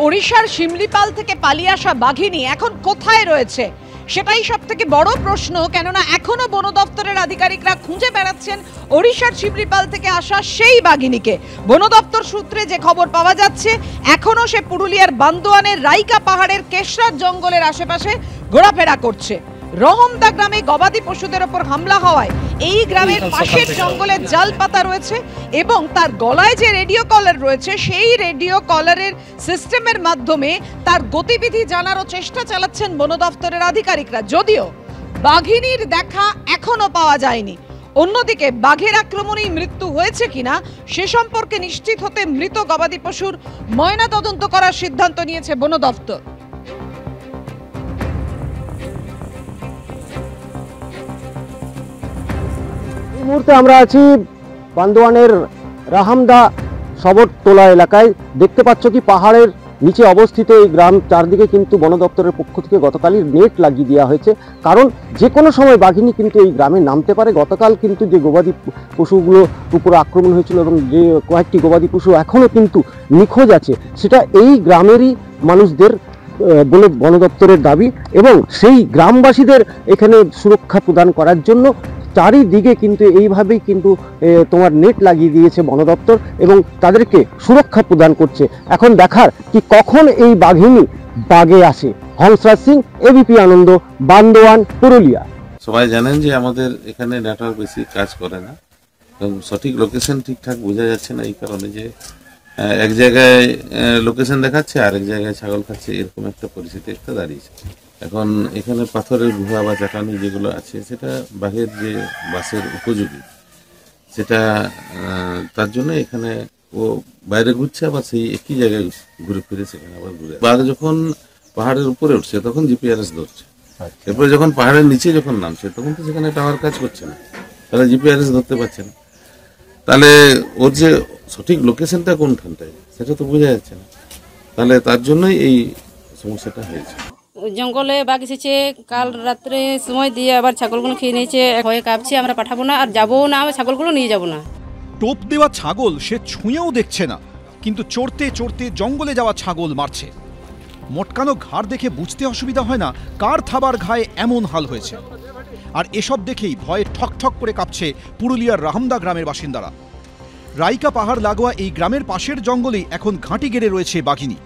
ওড়িশার শিমলিপাল থেকে পালিয়ে আসা বাঘিনী এখন কোথায় রয়েছে সেটাই সবথেকে বড় প্রশ্ন। কেননা এখনো বন দপ্তরের আধিকারিকরা খুঁজে বেড়াচ্ছেন ওড়িশার শিমলিপাল থেকে আসা সেই বাঘিনীকে। বন দপ্তর সূত্রে যে খবর পাওয়া যাচ্ছে, এখনো সে পুরুলিয়ার বান্দোয়ানের রাইকা পাহাড়ের কেশরার জঙ্গলের আশেপাশে ঘোরাফেরা করছে। রহমদা গ্রামে গবাদি পশুদের ওপর হামলা হওয়ায় এই গ্রামের পাশের জঙ্গলে জাল পাতা রয়েছে এবং তার গলায় যে রেডিও কলার রয়েছে সেই রেডিও কলারের সিস্টেমের মাধ্যমে তার গতিবিধি জানারও চেষ্টা চালাচ্ছেন বন দপ্তরের আধিকারিকরা, যদিও বাঘিনীর দেখা এখনো পাওয়া যায়নি। অন্যদিকে বাঘের আক্রমণেই মৃত্যু হয়েছে কিনা সে সম্পর্কে নিশ্চিত হতে মৃত গবাদি পশুর ময়নাতদন্ত করার সিদ্ধান্ত নিয়েছে বন দপ্তর। এই মুহূর্তে আমরা আছি বান্দোয়ানের রাহামদা শবরতলা এলাকায়। দেখতে পাচ্ছ কি পাহাড়ের নিচে অবস্থিত এই গ্রাম, চারদিকে কিন্তু বন দপ্তরের পক্ষ থেকে গতকালই নেট লাগিয়ে দেওয়া হয়েছে, কারণ যে কোনো সময় বাঘিনী কিন্তু এই গ্রামে নামতে পারে। গতকাল কিন্তু যে গবাদি পশুগুলো উপরে আক্রমণ হয়েছিল এবং যে কয়েকটি গবাদি পশু এখনও কিন্তু নিখোঁজ আছে, সেটা এই গ্রামেরই মানুষদের বলে বন দপ্তরের দাবি এবং সেই গ্রামবাসীদের এখানে সুরক্ষা প্রদান করার জন্য চারিদিকে কিন্তু এইভাবেই কিন্তু তোমার নেট লাগিয়ে দিয়েছে বন দপ্তর এবং তাদেরকে সুরক্ষা প্রদান করছে। এখন দেখার কি কখন এই বাঘিনী বাগে আসে। হংসরাজ সিং, এবিপি আনন্দ, বান্দোয়ান, পুরুলিয়া। সবাই জানেন যে আমাদের এখানে নেটওয়ার্ক বেশি কাজ করে না, সঠিক লোকেশন ঠিকঠাক বোঝা যাচ্ছে না, এই কারণে যে এক জায়গায় লোকেশন দেখাচ্ছে আর এক জায়গায় ছাগল খাচ্ছে, এরকম একটা পরিস্থিতি একটা দাঁড়িয়েছে। এখন এখানে পাথরের গুহা বা চাটানি যেগুলো আছে সেটা বাঘের যে বাসের উপযোগী, সেটা তার জন্য এখানে ও বাইরে ঘুরছে, আবার সেই একই জায়গায় ঘুরে ফিরে সেখানে আবার ঘুরে। বাঘ যখন পাহাড়ের উপরে উঠছে তখন জিপিআরএস ধরছে, এরপরে যখন পাহাড়ের নিচে যখন নামছে তখন তো সেখানে টাওয়ার কাজ করছে না, তাহলে জিপিআরএস ধরতে পারছে না। তাহলে ওর যে সঠিক লোকেশনটা কোনখানটায় সেটা তো বোঝা যাচ্ছে না, তাহলে তার জন্যই এই সমস্যাটা হয়েছে। জঙ্গলে বাঘ এসেছে, কাল রাত্রে সময় দিয়ে আবার ছাগলগুলো খেয়ে নিয়েছে, ভয়ে কাঁপছে, আমরা পাঠাবো না আর যাবো না, ছাগলগুলো নিয়ে যাবো না। টোপ দেওয়া ছাগল সে ছুঁয়েও দেখছে না, কিন্তু চড়তে চড়তে জঙ্গলে যাওয়া ছাগল মারছে। মটকানো ঘাড় দেখে বুঝতে অসুবিধা হয় না কার থাবার ঘায়ে এমন হাল হয়েছে। আর এসব দেখেই ভয়ে ঠকঠক করে কাঁপছে পুরুলিয়ার রাহামদা গ্রামের বাসিন্দারা। রাইকা পাহাড় লাগোয়া এই গ্রামের পাশের জঙ্গলেই এখন ঘাঁটি গেড়ে রয়েছে বাঘিনী।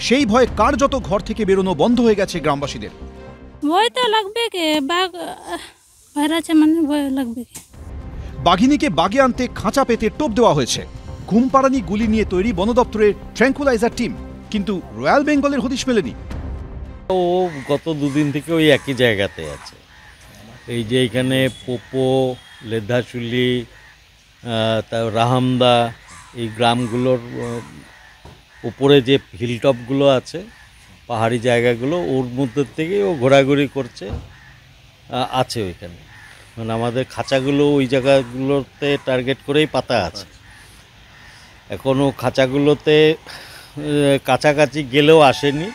সেই ভয়ে কার যত ঘর থেকে বেরোনো বন্ধ হয়ে গেছে গ্রামবাসীদের। ভয় তো লাগবে, কে বাঘ আছে মানে ভয় লাগবে। বাঘিনীকে বাগে আনতে খাঁচা পেতে টোপ দেওয়া হয়েছে। ঘুমপাড়ানি গুলি নিয়ে তৈরি বন দপ্তরের ট্র্যাঙ্কুলাইজার টিম, কিন্তু রয়্যাল বেঙ্গলের হদিশ মেলেনি। ও গত দুদিন থেকে ওই একই জায়গাতে আছে। এই যে এখানে পোপো, লেধাশুলি, তার রাহামদা, এই গ্রামগুলোর উপরে যে হিলটপগুলো আছে, পাহাড়ি জায়গাগুলো, ওর মধ্যে থেকে ও ঘোরাঘুরি করছে আছে ওইখানে। মানে আমাদের খাঁচাগুলো ওই জায়গাগুলোতে টার্গেট করেই পাতা আছে। এখনও খাঁচাগুলোতে কাছাকাছি গেলেও আসেনি।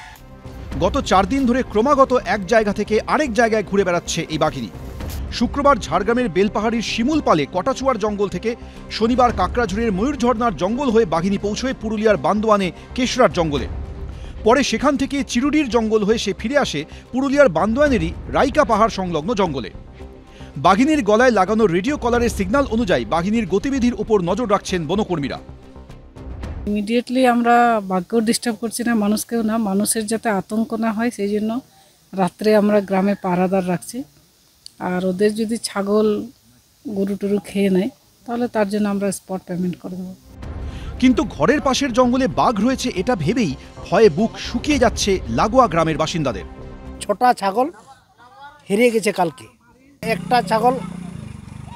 গত 4 দিন ধরে ক্রমাগত এক জায়গা থেকে আরেক জায়গায় ঘুরে বেড়াচ্ছে এই বাঘিনী। শুক্রবার ঝাড়গ্রামের বেলপাহাড়ির শিমুলপালে কটাচুয়ার জঙ্গল থেকে, শনিবার কাকড়াঝুড়ের ময়ূরঝর্নার জঙ্গল হয়ে বাঘিনী পৌঁছয় পুরুলিয়ার বান্দোয়ানে কেশরার জঙ্গলে। পরে সেখান থেকে চিরুডির জঙ্গল হয়ে সে ফিরে আসে পুরুলিয়ার বান্দোয়ানেরই রাইকা পাহাড় সংলগ্ন জঙ্গলে। বাঘিনীর গলায় লাগানো রেডিও কলারের সিগন্যাল অনুযায়ী বাঘিনীর গতিবিধির উপর নজর রাখছেন বনকর্মীরা। ইমিডিয়েটলি আমরা বাঘকেও ডিস্টার্ব করছি না, মানুষকেও না, মানুষের যাতে আতঙ্ক না হয় সেই জন্য রাত্রে আমরা গ্রামে পাহারাদার রাখছি। আর ওদের যদি ছাগল গরু টরু খেয়ে নেয় তাহলে তার জন্য আমরা স্পট পেমেন্ট করে দেবো। কিন্তু ঘরের পাশের জঙ্গলে বাঘ রয়েছে এটা ভেবেই ভয়ে বুক শুকিয়ে যাচ্ছে লাগোয়া গ্রামের বাসিন্দাদের। ছোটা ছাগল হেরিয়ে গেছে কালকে, একটা ছাগল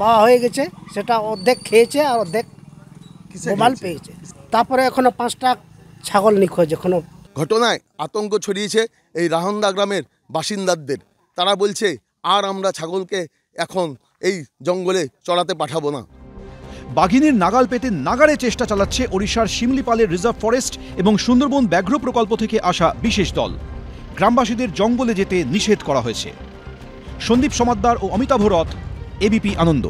পাওয়া হয়ে গেছে, সেটা অর্ধেক খেয়েছে আর অর্ধেক মোবাইল পেয়েছে। তারপরে এখনো 5টা ছাগল নিখোঁজ। এখনো ঘটনায় আতঙ্ক ছড়িয়েছে এই রাহামদা গ্রামের বাসিন্দাদের। তারা বলছে আর আমরা ছাগলকে এখন এই জঙ্গলে চড়াতে পাঠাবো না। বাঘিনীর নাগাল পেতে নাগাড়ে চেষ্টা চালাচ্ছে ওড়িশার শিমলিপালের রিজার্ভ ফরেস্ট এবং সুন্দরবন ব্যাঘ্র প্রকল্প থেকে আসা বিশেষ দল। গ্রামবাসীদের জঙ্গলে যেতে নিষেধ করা হয়েছে। সন্দীপ সমাদ্দার ও অমিতাভ রথ, এবিপি আনন্দ।